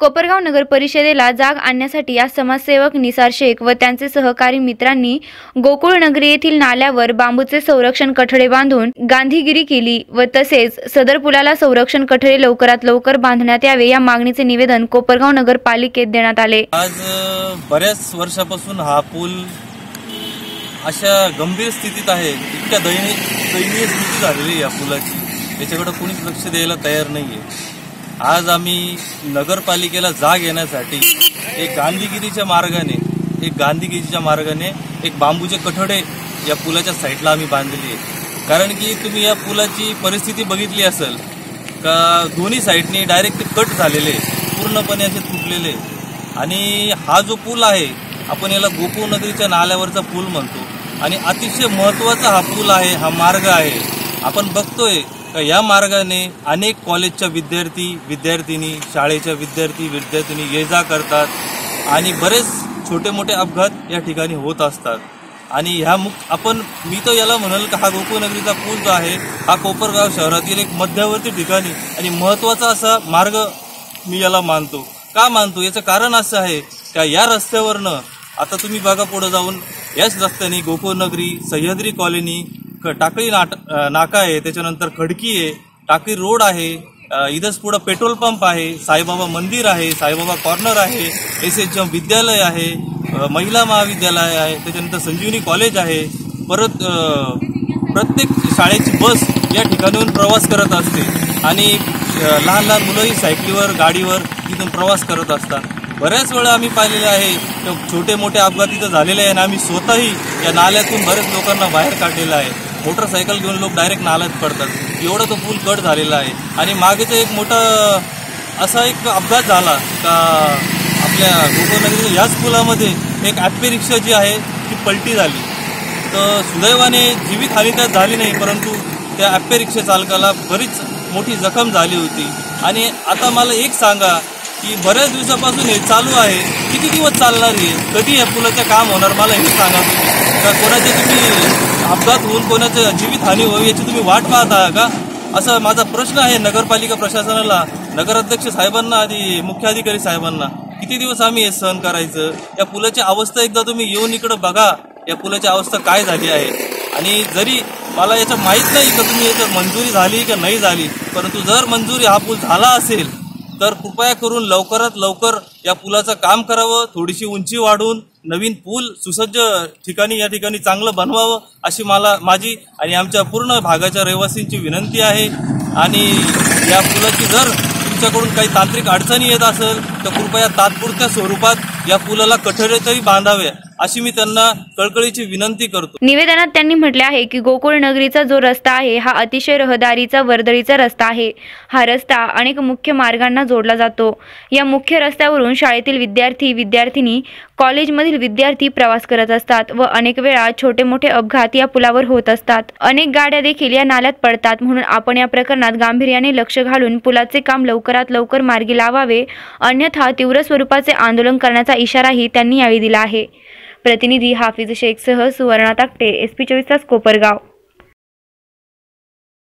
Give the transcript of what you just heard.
कोपरगाव नगर परिषदेला जाग आणण्यासाठी या समाजसेवक निसार शेख व त्यांचे सहकारी मित्रांनी गोकुळ नगरी येथील नाल्यावर बांबूचे संरक्षण कठडे बांधून गांधीगिरी केली व तसेच सदर पुलाला संरक्षण कठडे लवकरात लवकर बांधण्यात यावे या मागणीचे निवेदन कोपरगाव नगर पालिकेत देण्यात आले। आज बऱ्याच वर्षापासून हा पूल अशा गंभीर स्थितीत आहे, इतक्या दयनीय स्थिती झालेली या पुलाची, याच्याकडे कोणीच लक्ष द्यायला तयार नाहीये। आज आम्ही नगरपालिकेला जाग येण्यासाठी एक गांधीगिरीच्या मार्गाने एक बांबूचे कठडे या पुलाच्या साईडला आम्ही बांधलेली आहे। कारण की तुम्ही या पुलाची परिस्थिती बघितली असेल का दोन्ही साईडनी डायरेक्ट कट झालेले, पूर्णपणे असे तुटलेले। आणि हा जो पूल आहे आपण याला गोकुळ नगरीच्या नाल्यावरचा पूल म्हणतो आणि अतिशय महत्त्वाचा हा पूल आहे, हा मार्ग आहे। आपण बघतोय का या मार्गाने अनेक कॉलेजच्या विद्यार्थिनी, शाळेच्या विद्यार्थिनी ये जा करतात आणि बरेच छोटे मोठे अपघात या ठिकाणी होत असतात। आणि मी तर याला म्हणाल का हा गोकुळ नगरीचा पूल जो आहे हा कोपरगाव शहरातील एक मध्यवर्ती ठिकाणी आणि महत्त्वाचा असा मार्ग मी याला मानतो। का मानतो याचं कारण असं आहे का या रस्त्यावरनं आता तुम्ही बघा पुढे जाऊन याच रस्त्याने गोकुळ नगरी, सह्याद्री कॉलनी, टाकळी नाका आहे, त्याच्यानंतर खडकी आहे, टाकळी रोड आहे, इथंच पुढं पेट्रोल पंप आहे, साईबाबा मंदिर आहे, साईबाबा कॉर्नर आहे, SHM विद्यालय आहे, महिला महाविद्यालय आहे, त्याच्यानंतर संजीवनी कॉलेज आहे। परत प्रत्येक शाळेची बस या ठिकाणाहून प्रवास करत असते आणि लहान लहान मुलंही सायकलीवर, गाडीवर तिथून प्रवास करत असतात। बऱ्याच वेळा आम्ही पाहिलेले आहे छोटे मोठे अपघात इथं झालेले आहे आणि आम्ही स्वतःही या नाल्यातून बरेच लोकांना बाहेर काढलेलं आहे। मोटरसायकल घेऊन लोक डायरेक्ट नाल्यात पडतात, एवढा तो पूल कट झालेला आहे। आणि मागेचा एक मोठा असा एक अपघात झाला का आपल्या गोकुळ नगरीच्या याच पुलामध्ये एक ॲप्पे रिक्षा जी आहे ती पलटी झाली, तर सुदैवाने जीवितहानी त्यात झाली नाही, परंतु त्या ॲप्पे रिक्षा चालकाला बरीच मोठी जखम झाली होती। आणि आता मला एक सांगा की बऱ्याच दिवसापासून हे चालू आहे, किती दिवस चालणार आहे, कधी या पुलाचं काम होणार, मला हे सांगा का कोणाचे तुम्ही अपघात होऊन कोणाचं जीवितहानी होईल याची तुम्ही वाट पाहता का? असा माझा प्रश्न आहे नगरपालिका प्रशासनाला, नगराध्यक्ष साहेबांना आणि मुख्य अधिकारी साहेबांना। किती दिवस आम्ही हे सहन करायचं? या पुलाची अवस्था एकदा तुम्ही येऊन इकडं बघा, या पुलाची अवस्था काय झाली आहे। आणि जरी मला याचं माहीत नाही का तुम्ही याचं मंजुरी झाली का नाही झाली, परंतु जर मंजुरी हा पूल झाला असेल तर कृपया करून लवकरात लवकर या पुलाचं काम करावं, थोडीशी उंची वाढवून नवीन पूल सुसज्ज या ठिकाणी चांगलं बनवावं अशी माझी आणि आमच्या पूर्ण भागाच्या रहिवासींची विनंती आहे। आणि या पुलाची जर तुमच्याकडून काही तांत्रिक अडचणी येत असेल तर कृपया तात्पुरत्या स्वरूपात या पुलाला कठडे तरी बांधावे अशी मी त्यांना कळकळीची विनंती करतो। निवेदनात त्यांनी म्हटले आहे की गोकुळ नगरीचा जो रस्ता आहे हा अतिशय रहदारीचा वर्दळीचा रस्ता आहे। हा रस्ता अनेक मुख्य मार्गांना जोडला जातो। या मुख्य रस्त्यावरून शाळेतील विद्यार्थिनी, कॉलेजमधील विद्यार्थी प्रवास करत असतात व अनेक वेळा छोटे मोठे अपघात या पुलावर होत असतात। अनेक गाड्या देखील या नाल्यात पडतात, म्हणून आपण या प्रकरणात गांभीर्याने लक्ष घालून पुलाचे काम लवकरात लवकर मार्गी लावावे, अन्यथा तीव्र स्वरूपाचे आंदोलन करण्याचा इशाराही त्यांनी यावेळी दिला आहे। प्रतिनिधी हाफिज शेखसह सुवर्णा ताकटे, SP 24 तास, कोपरगाव।